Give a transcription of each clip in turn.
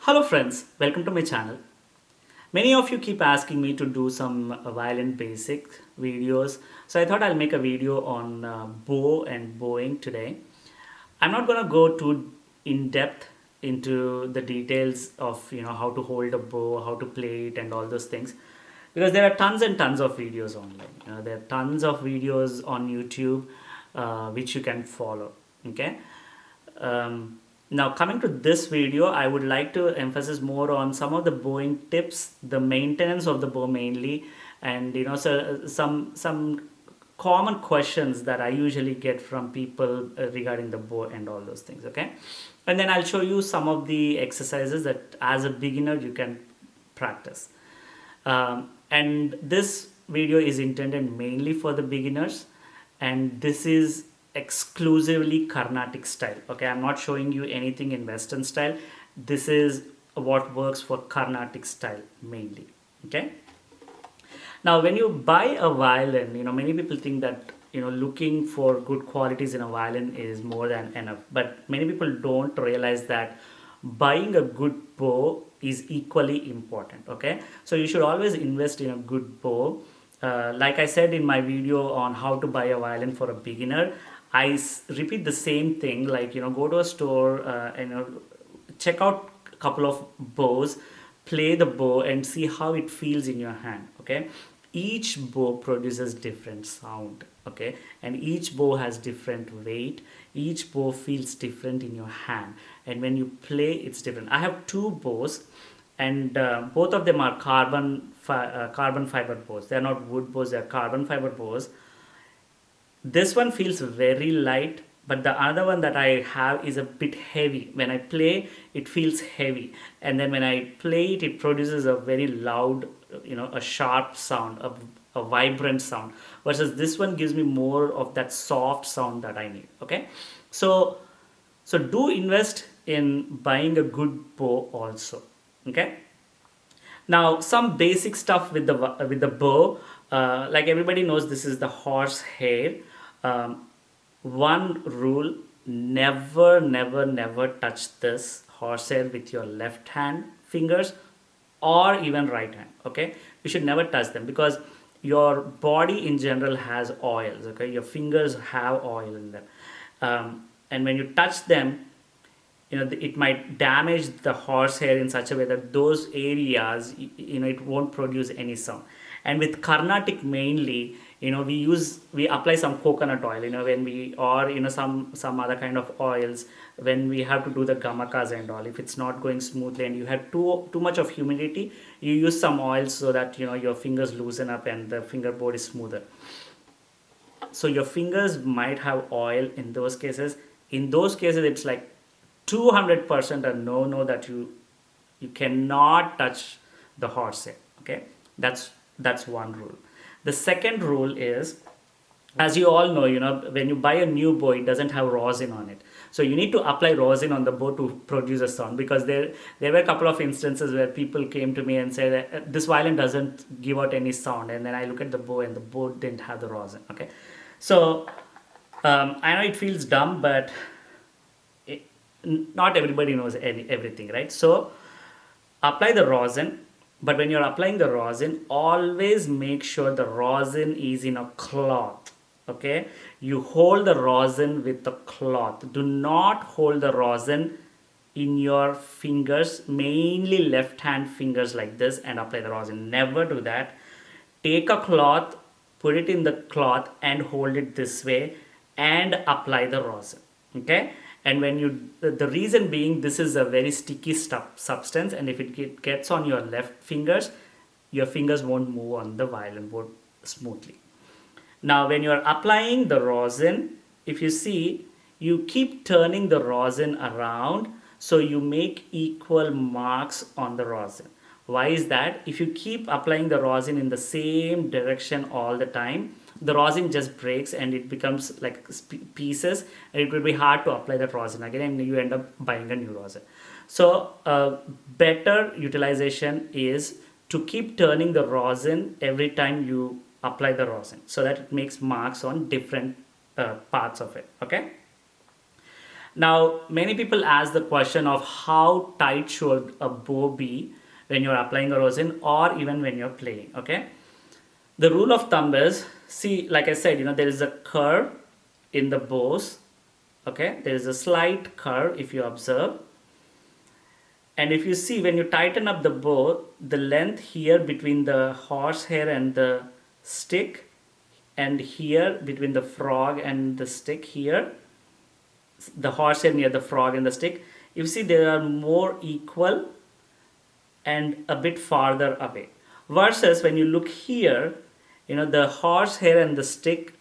Hello friends, welcome to my channel. Many of you keep asking me to do some violin basic videos, so I thought I'll make a video on bow and bowing today. I'm not gonna go too in depth into the details of how to hold a bow, how to play it, and all those things, because there are tons and tons of videos online. There are tons of videos on YouTube which you can follow. Okay. Now coming to this video, I would like to emphasize more on some of the bowing tips, the maintenance of the bow mainly, and some common questions that I usually get from people regarding the bow and all those things. Okay, and then I'll show you some of the exercises that as a beginner you can practice. And this video is intended mainly for the beginners, and this is exclusively Carnatic style. Okay, I'm not showing you anything in Western style. This is what works for Carnatic style mainly. Okay, now when you buy a violin, many people think that looking for good qualities in a violin is more than enough, but many people don't realize that buying a good bow is equally important. Okay, so you should always invest in a good bow. Like I said in my video on how to buy a violin for a beginner, repeat the same thing, like go to a store and check out a couple of bows, play the bow and see how it feels in your hand. Okay, each bow produces different sound. Okay, and each bow has different weight, each bow feels different in your hand, and when you play it's different. I have two bows, and both of them are carbon fiber bows. They are not wood bows, they are carbon fiber bows. This one feels very light, but the other one that I have is a bit heavy. When I play, it feels heavy, and then when I play it, it produces a very loud, a sharp sound, a vibrant sound. Versus this one gives me more of that soft sound that I need. Okay, so do invest in buying a good bow also. Okay. Now some basic stuff with the bow, like everybody knows, this is the horse hair. One rule: never touch this horsehair with your left hand fingers or even right hand. Okay, you should never touch them because your body in general has oils. Okay, your fingers have oil in them, and when you touch them, it might damage the horsehair in such a way that those areas, it won't produce any sound. And with Carnatic mainly, we apply some coconut oil, when we, or some other kind of oils when we have to do the gamakas and all. If it's not going smoothly and you have too much of humidity, you use some oils so that your fingers loosen up and the fingerboard is smoother. So your fingers might have oil in those cases. In those cases, it's like 200% a no that you cannot touch the horsehair. Okay, that's one rule. The second rule is, as you all know, when you buy a new bow, it doesn't have rosin on it, so you need to apply rosin on the bow to produce a sound. Because there were a couple of instances where people came to me and said that this violin doesn't give out any sound, and then I look at the bow and the bow didn't have the rosin. Okay, so I know it feels dumb, but not everybody knows everything, right? So apply the rosin, but when you're applying the rosin, always make sure the rosin is in a cloth. Okay, you hold the rosin with the cloth. Do not hold the rosin in your fingers, mainly left hand fingers, like this, and apply the rosin. Never do that. Take a cloth, put it in the cloth and hold it this way and apply the rosin. Okay, and when you, the reason being, this is a very sticky substance, and if it gets on your left fingers, your fingers won't move on the violin board smoothly. Now when you are applying the rosin, if you see, you keep turning the rosin around, so you make equal marks on the rosin. Why is that? If you keep applying the rosin in the same direction all the time, the rosin just breaks and it becomes like pieces, and it will be hard to apply that rosin again, and you end up buying a new rosin. So better utilization is to keep turning the rosin every time you apply the rosin, so that it makes marks on different parts of it. Okay, Now, many people ask the question of how tight should a bow be when you're applying a rosin or even when you're playing, okay? The rule of thumb is, see, like I said, there is a curve in the bows, okay? There is a slight curve if you observe. And if you see, when you tighten up the bow, the length here between the horsehair and the stick, and here between the frog and the stick here, the horsehair near the frog and the stick, you see they are more equal and a bit farther away. Versus when you look here, the horsehair and the stick,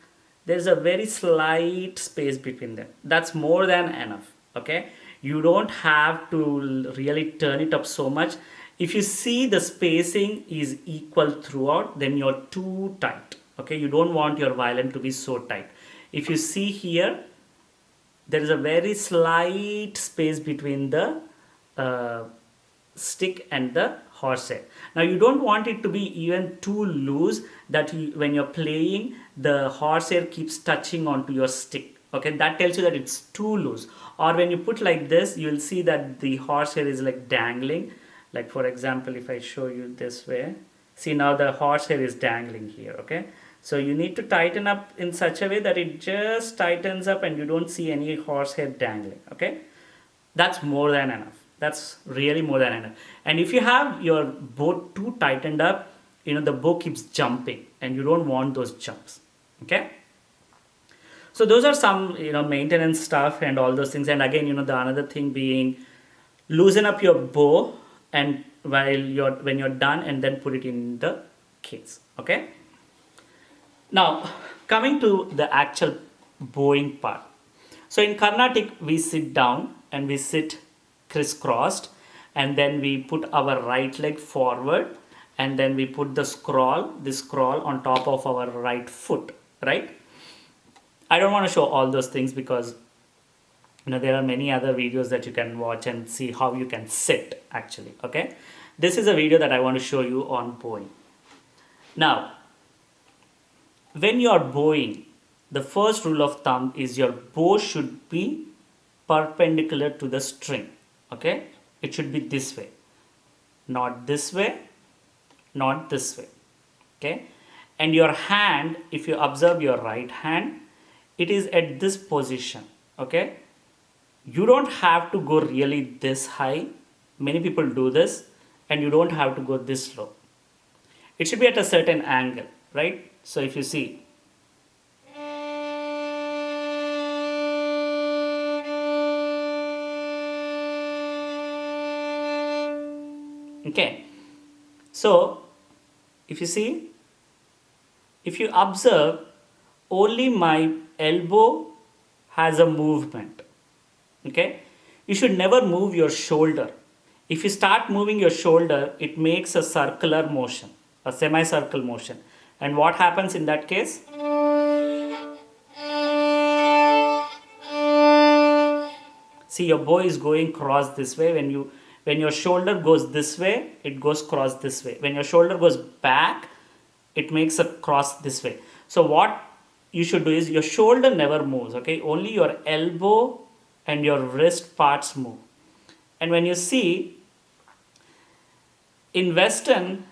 there's a very slight space between them. That's more than enough, okay? You don't have to really turn it up so much. If you see the spacing is equal throughout, then you're too tight, okay? You don't want your violin to be so tight. If you see here, there is a very slight space between the stick and the horsehair. Now you don't want it to be even too loose that when you're playing, the horsehair keeps touching onto your stick. Okay, that tells you that it's too loose. Or when you put like this, you'll see that the horsehair is like dangling. Like for example, if I show you this way, see now the horsehair is dangling here. Okay, so you need to tighten up in such a way that it just tightens up and you don't see any horsehair dangling. Okay, that's more than enough. That's really more than enough. And if you have your bow too tightened up, the bow keeps jumping and you don't want those jumps. Okay. So those are some, maintenance stuff and all those things. And again, the another thing being, loosen up your bow and when you're done, and then put it in the case. Okay. Now, coming to the actual bowing part. So in Carnatic, we sit down and we sit crisscrossed, and then we put our right leg forward, and then we put this scroll on top of our right foot, right? I don't want to show all those things because there are many other videos that you can watch and see how you can sit actually, okay? This is a video that I want to show you on bowing. Now, when you are bowing, the first rule of thumb is your bow should be perpendicular to the string, okay? It should be this way, not this way, not this way, okay? And your hand, if you observe your right hand, it is at this position, okay? You don't have to go really this high. Many people do this, and you don't have to go this low. It should be at a certain angle, right? So if you see, okay, so if you see, if you observe, only my elbow has a movement, okay? You should never move your shoulder. If you start moving your shoulder, it makes a circular motion, a semicircle motion. And what happens in that case? See, your bow is going cross this way. When your shoulder goes this way, it goes cross this way. When your shoulder goes back, it makes a cross this way. So what you should do is your shoulder never moves, okay? Only your elbow and your wrist parts move. And when you see, in Western,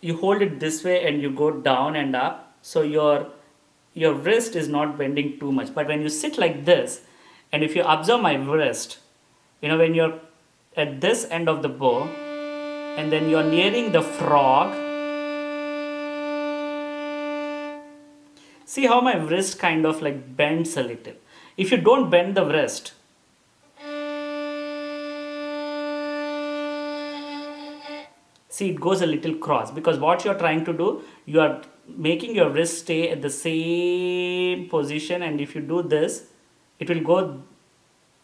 you hold it this way and you go down and up. So your wrist is not bending too much. But when you sit like this, and if you observe my wrist, when you're at this end of the bow, and then you're nearing the frog, see how my wrist kind of like bends a little. If you don't bend the wrist, see it goes a little cross, because what you're trying to do, you are making your wrist stay at the same position, and if you do this, it will go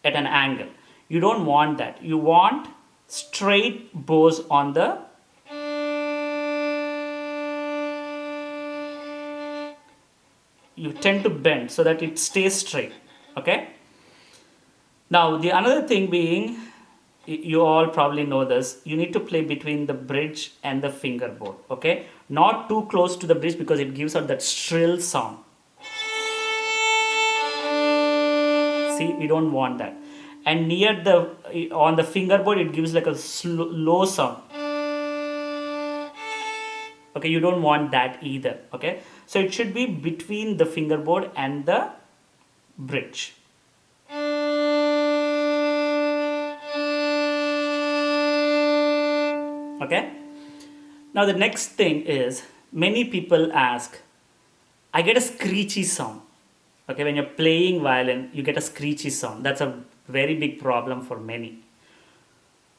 at an angle. You don't want that. You want straight bows on the you tend to bend so that it stays straight, okay? Now the another thing being, you all probably know this, you need to play between the bridge and the fingerboard, okay? Not too close to the bridge because it gives out that shrill sound. See, we don't want that. and near the on the fingerboard it gives like a low sound. Okay, you don't want that either. Okay, so it should be between the fingerboard and the bridge. Okay, now the next thing is, many people ask, I get a screechy sound. Okay, when you're playing violin you get a screechy sound. That's a very big problem for many.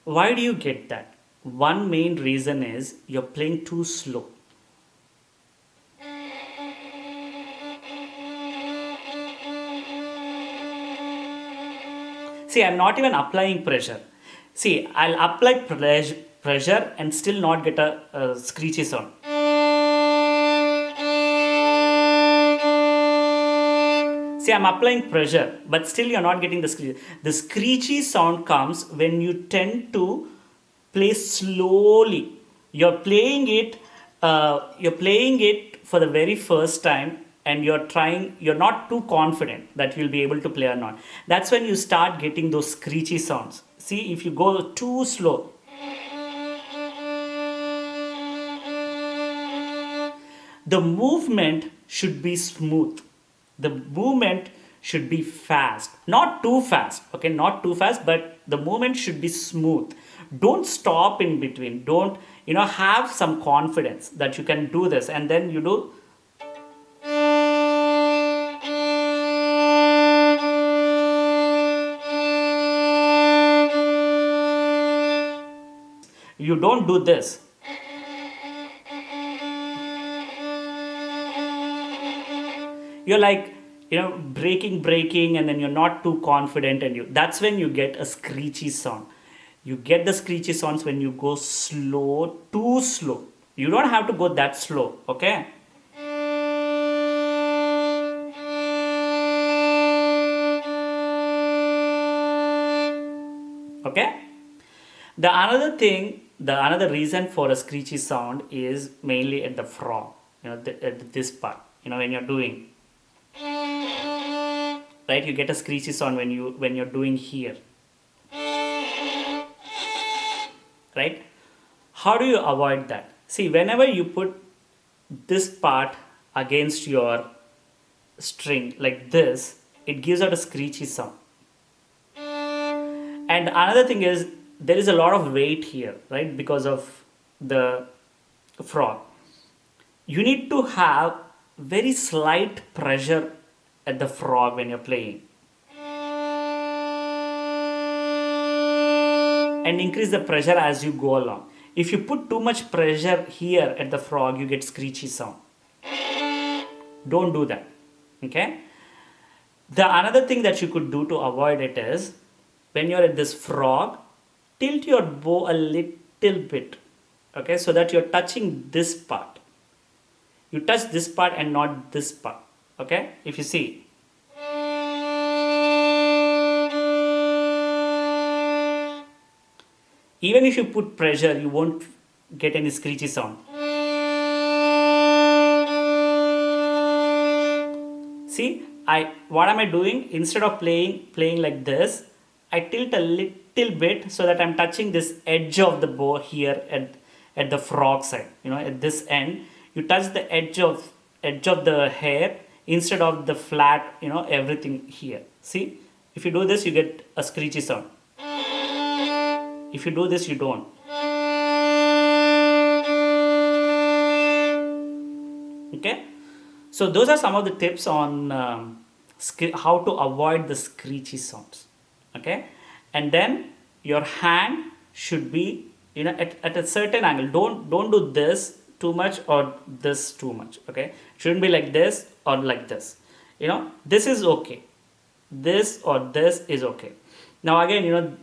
Why do you get that? One main reason is you're playing too slow. See, I'm not even applying pressure. See, I'll apply pressure and still not get a screechy sound. See, I'm applying pressure, but still you're not getting the screechy. The screechy sound comes when you tend to play slowly. You're playing it for the very first time, and you're not too confident that you'll be able to play or not. That's when you start getting those screechy sounds. See, if you go too slow, the movement should be smooth. The movement should be fast, not too fast. Okay, not too fast, but the movement should be smooth. Don't stop in between. Don't, have some confidence that you can do this, and then you do. You don't do this. You're like, breaking, and then you're not too confident, and that's when you get a screechy sound. You get the screechy sounds when you go slow, too slow. You don't have to go that slow. Okay, okay. The another reason for a screechy sound is mainly at the frog, at this part, when you're doing, right, you get a screechy sound when you're doing here, right? How do you avoid that? See, whenever you put this part against your string like this, it gives out a screechy sound. And another thing is, there is a lot of weight here, right, because of the frog. You need to have very slight pressure at the frog when you're playing, and increase the pressure as you go along. If you put too much pressure here at the frog, you get screechy sound. Don't do that. Okay, the another thing that you could do to avoid it is, when you're at this frog, tilt your bow a little bit. Okay, so that you're touching this part. You touch this part and not this part. Okay, if you see, even if you put pressure, you won't get any screechy sound. See, what am I doing? Instead of playing like this, I tilt a little bit so that I'm touching this edge of the bow here at the frog side. At this end, you touch the edge of the hair instead of the flat. Everything here. See, if you do this, you get a screechy sound. If you do this, you don't. Okay, so those are some of the tips on how to avoid the screechy sounds. Okay, and then your hand should be, at a certain angle. Don't do this too much or this too much. Okay, shouldn't be like this or like this. This is okay. This or this is okay. Now again,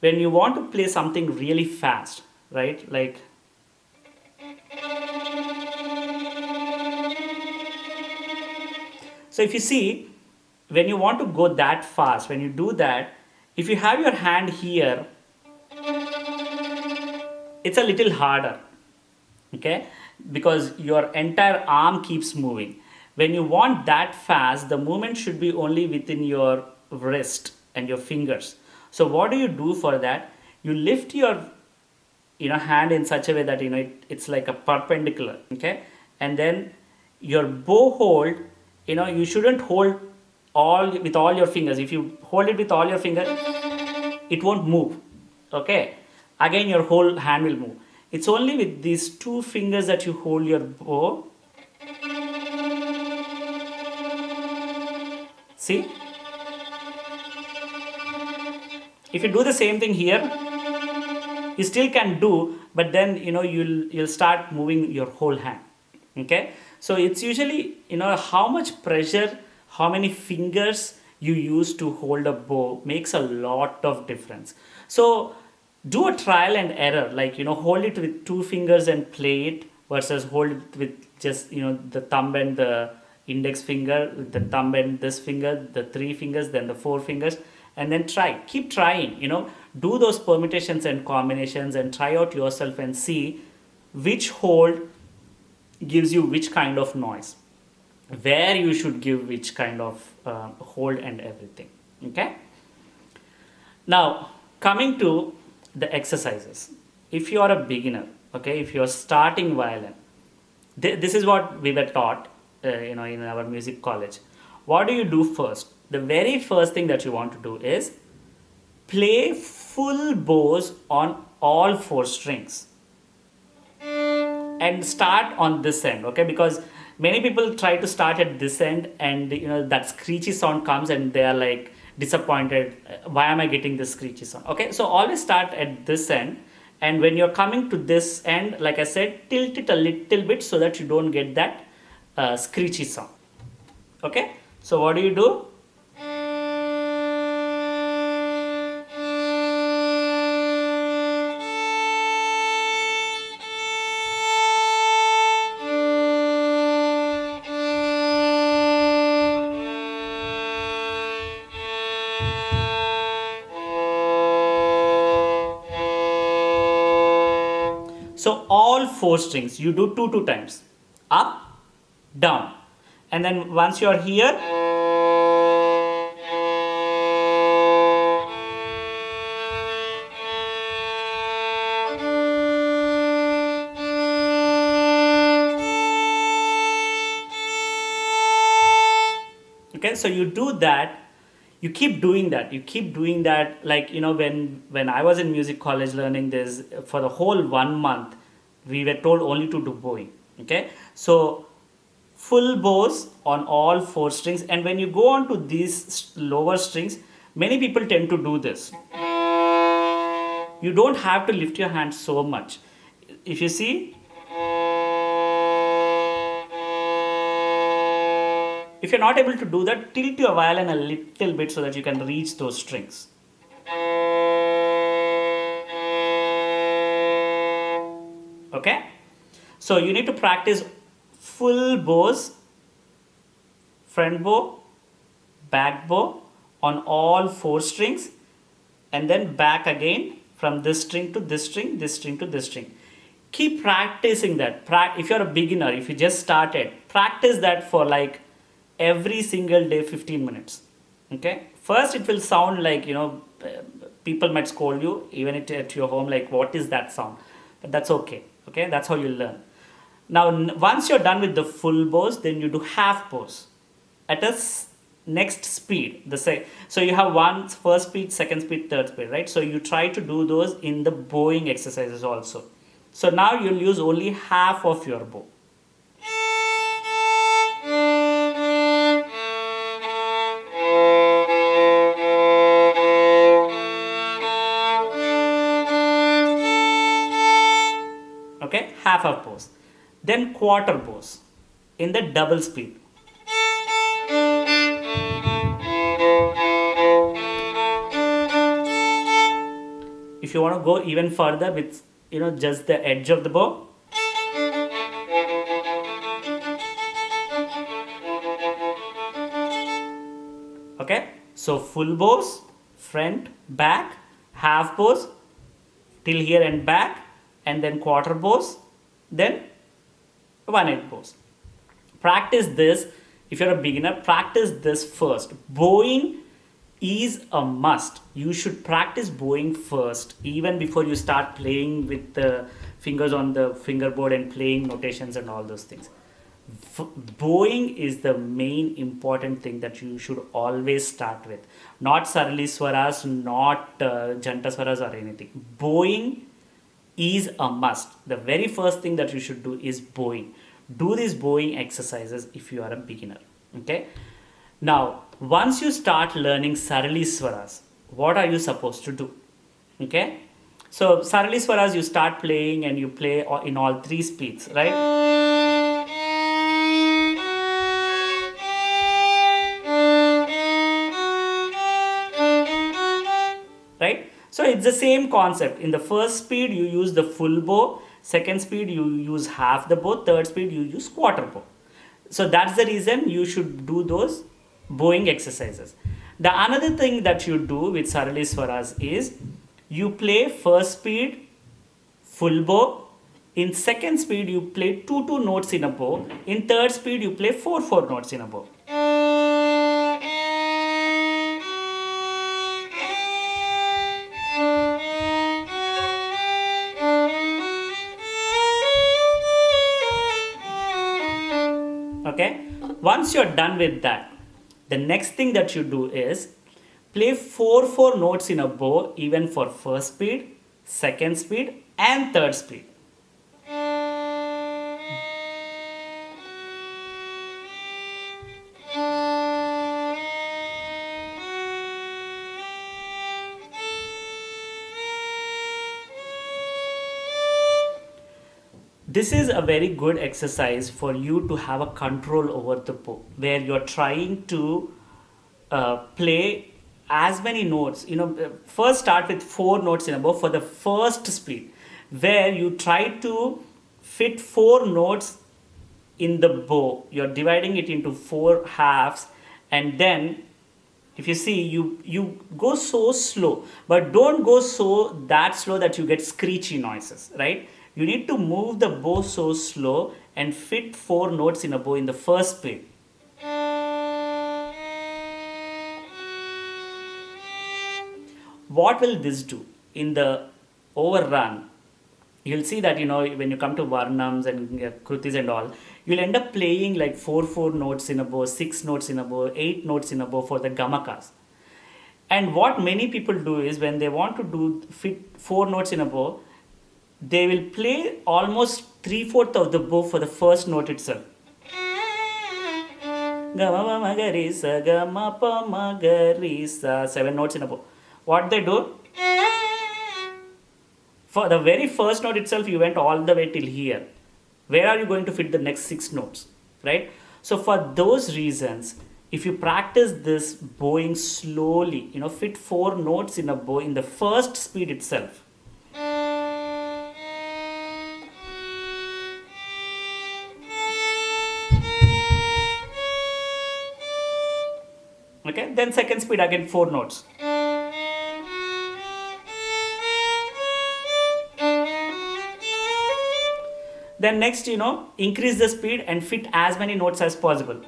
when you want to play something really fast, right, like, so if you see, when you want to go that fast, when you do that, if you have your hand here, it's a little harder. Okay, because your entire arm keeps moving. When you want that fast, the movement should be only within your wrist and your fingers. So what do you do for that? You lift your hand in such a way that it's like a perpendicular, okay, and then your bow hold, you shouldn't hold all with all your fingers. If you hold it with all your fingers, it won't move, okay, again your whole hand will move. It's only with these two fingers that you hold your bow. See, if you do the same thing here, you still can do, but then you'll start moving your whole hand, okay. So it's usually how much pressure, how many fingers you use to hold a bow makes a lot of difference. So do a trial and error, like hold it with two fingers and play it versus hold it with just the thumb and the index finger, the thumb and this finger, the three fingers, then the four fingers, and then keep trying, do those permutations and combinations and try out yourself and see which hold gives you which kind of noise, where you should give which kind of hold and everything, okay. Now coming to the exercises, if you are a beginner, okay, if you are starting violin, this is what we were taught in our music college. What do you do first? The very first thing that you want to do is play full bows on all four strings and start on this end, okay, because many people try to start at this end and that screechy sound comes and they are like disappointed, why am I getting this screechy sound, okay. So always start at this end, and when you're coming to this end, like I said, tilt it a little bit so that you don't get that screechy sound, okay. So what do you do? So all four strings you do two times, up, down, and then once you are here, okay. So you do that, you keep doing that, like when I was in music college learning this, for the whole 1 month we were told only to do bowing, okay. So full bows on all four strings, and when you go on to these lower strings, many people tend to do this. You don't have to lift your hand so much. If you see, if you're not able to do that, tilt your violin a little bit so that you can reach those strings. Okay? So you need to practice full bows, front bow, back bow on all four strings, and then back again from this string to this string, this string to this string. Keep practicing that. If you're a beginner, if you just started, practice that for like every single day 15 minutes. Okay? First it will sound like, people might scold you even at your home, like what is that sound? But that's okay. Okay? That's how you learn. Now once you're done with the full bows, then you do half bows at a next speed. So you have first speed, second speed, third speed, right? So you try to do those in the bowing exercises also. So now you'll use only half of your bow. Okay, half of bows. Then quarter bows in the double speed. If you want to go even further with just the edge of the bow, okay, so full bows, front, back, half bows till here and back, and then quarter bows, then 1/8 bows. Practice this. If you're a beginner, practice this first. Bowing is a must. You should practice bowing first, even before you start playing with the fingers on the fingerboard and playing notations and all those things. Bowing is the main important thing that you should always start with. Not Sarali Swaras, not Janta Swaras or anything. Bowing is a must. The very first thing that you should do is bowing. Do these bowing exercises if you are a beginner. Okay. Now, once you start learning Sarali Swaras, what are you supposed to do? Okay. So Sarali Swaras, you start playing and you play in all three speeds, right? Right? So it's the same concept. In the first speed, you use the full bow. Second speed, you use half the bow. Third speed, you use quarter bow. So that's the reason you should do those bowing exercises. The another thing that you do with Sarali Swaras is you play first speed full bow. In second speed, you play 2 notes in a bow. In third speed, you play 4 notes in a bow. Okay, once you're done with that, the next thing that you do is play 4 notes in a bow, even for first speed, second speed, and third speed. This is a very good exercise for you to have a control over the bow, where you're trying to play as many notes. First start with 4 notes in a bow for the first speed, where you try to fit 4 notes in the bow. You're dividing it into 4 halves, and then if you see, you go so slow, but don't go so that slow that you get screechy noises, right? You need to move the bow so slow and fit 4 notes in a bow in the first speed. What will this do? In the overrun, you'll see that when you come to varnams and krutis and all, you'll end up playing like 4 notes in a bow, 6 notes in a bow, 8 notes in a bow for the gamakas. And what many people do is, when they want to do fit 4 notes in a bow, they will play almost 3/4 of the bow for the first note itself. Gama magarisa, gama pa magarisa, 7 notes in a bow. What they do? For the very first note itself, you went all the way till here. Where are you going to fit the next 6 notes? Right? So for those reasons, if you practice this bowing slowly, fit 4 notes in a bow in the first speed itself. Okay, then second speed again 4 notes. Then next, increase the speed and fit as many notes as possible.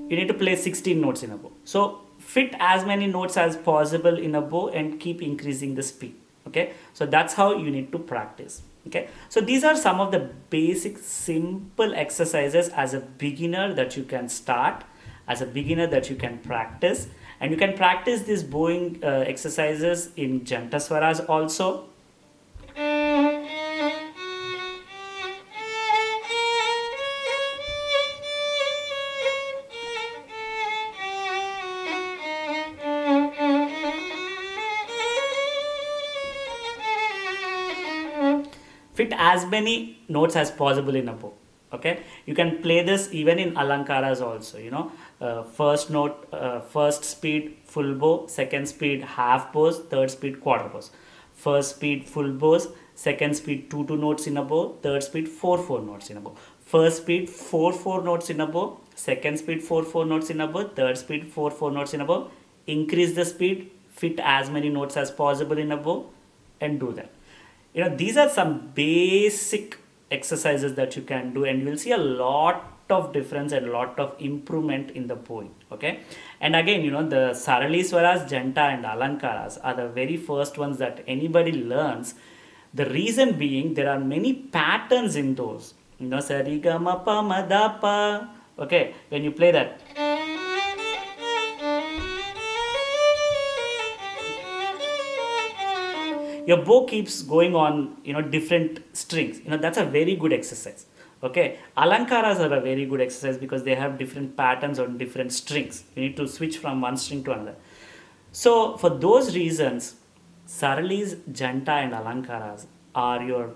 You need to play 16 notes in a bow. So fit as many notes as possible in a bow and keep increasing the speed. Okay, so that's how you need to practice. Okay, so these are some of the basic simple exercises as a beginner that you can start, as a beginner that you can practice. And you can practice these bowing exercises in Janta Swaras also. Fit as many notes as possible in a bow. Okay, you can play this even in alankaras also. First note, first speed full bow, second speed half bows, third speed quarter bows. First speed full bows, second speed 2 notes in a bow, third speed 4 notes in a bow. First speed 4 notes in a bow, second speed 4 notes in a bow, third speed 4 notes in a bow. Increase the speed, fit as many notes as possible in a bow, and do that. These are some basic exercises that you can do, and you will see a lot of difference and a lot of improvement in the bowing. Okay, and again, the Saraliswaras, Janta, and Alankaras are the very first ones that anybody learns. The reason being, there are many patterns in those. Sarigama pa madapa. Okay, when you play that, your bow keeps going on, different strings. That's a very good exercise. Okay, alankaras are a very good exercise because they have different patterns on different strings. You need to switch from one string to another. So for those reasons, saralis, janta, and alankaras are your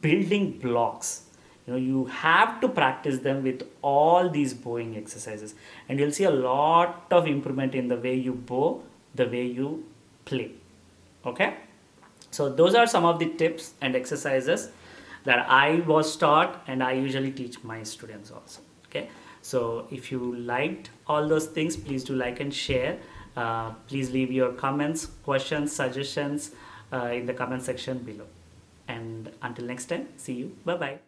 building blocks. You have to practice them with all these bowing exercises, and you'll see a lot of improvement in the way you bow, the way you play. Okay, so those are some of the tips and exercises that I was taught, and I usually teach my students also. Okay, so if you liked all those things, please do like and share. Please leave your comments, questions, suggestions in the comment section below. And until next time, see you. Bye bye.